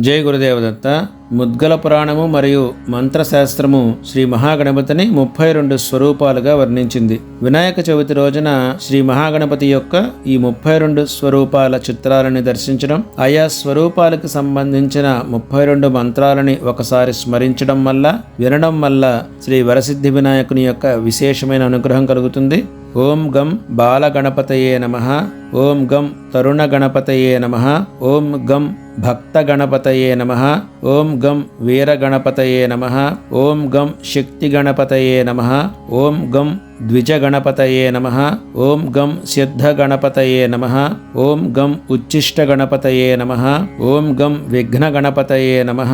జై గురుదేవదత్త. ముద్గల పురాణము మరియు మంత్రశాస్త్రము శ్రీ మహాగణపతిని 32 స్వరూపాలుగా వర్ణించింది. వినాయక చవితి రోజున శ్రీ మహాగణపతి యొక్క ఈ 32 స్వరూపాల చిత్రాలని దర్శించడం, ఆయా స్వరూపాలకు సంబంధించిన 32 మంత్రాలని ఒకసారి స్మరించడం వల్ల, వినడం వల్ల శ్రీ వరసిద్ధి వినాయకుని యొక్క విశేషమైన అనుగ్రహం కలుగుతుంది. ఓం గం బాలగణపతయే నమః. ఓం గం తరుణ గణపతయే నమః. ఓం గం భక్త గణపతయే నమః. ఓం గం వీర గణపతయే నమః. ఓం గం శక్తి గణపతయే నమః. ఓం గం ద్విజ గణపతయే నమః. ఓం గం సిద్ధ గణపతయే నమః. ఓం గం ఉచ్చిష్ట గణపతయే నమః. ఓం గం విఘ్న గణపతయే నమః.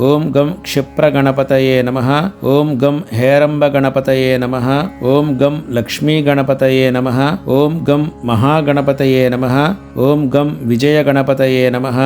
ఓం గం క్షిప్ర గణపతయే నమః. ఓం గం హేరంబ గణపతయే నమః. ఓం గం లక్ష్మీ గణపతయే నమః. ఓం గం మహాగణపతయే నమః. ఓం గం విజయ గణపతయే నమః.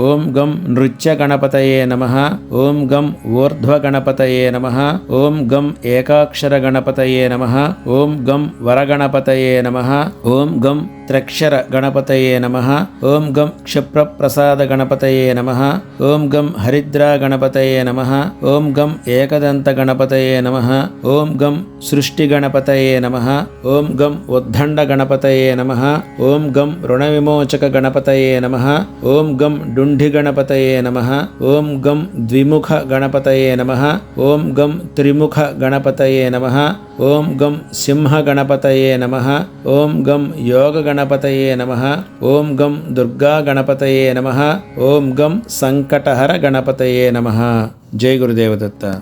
ఓం గం నృత్య గణపతయే నమః. ఓం గం ఊర్ధ్వ గణపతయే నమః. ఓం గం ఏకాక్షర గణపతయే నమః. ఓం గం వరగణపతయే నమః. ఓం గం త్రక్షర గణపతయే నమః. ఓం గం క్షిప్రప్రసాద గణపతయే నమః. ఓం గం హరిద్రా గణపతయే నమః. ఓం గం ఏకదంత గణపతయే నమః. ఓం గం సృష్టి గణపతయే నమః. ఓం గం ఉద్దండ గణపతయే నమః. ఓం గం రుణ విమోచక గణపతయే నమః. ఓం గం డుండి గణపతయే నమః. ఓం గం ద్విముఖ గణపతయే నమః. ఓం గం త్రిముఖ గణపతయే నమః. ఓం గం సింహ గణపతయే నమః. ఓం గం యోగ గణపతయే నమః. ఓం గం దుర్గా గణపతయే నమః. ఓం గం సంకటహర గణపతయే నమః. జై గురుదేవదత్త.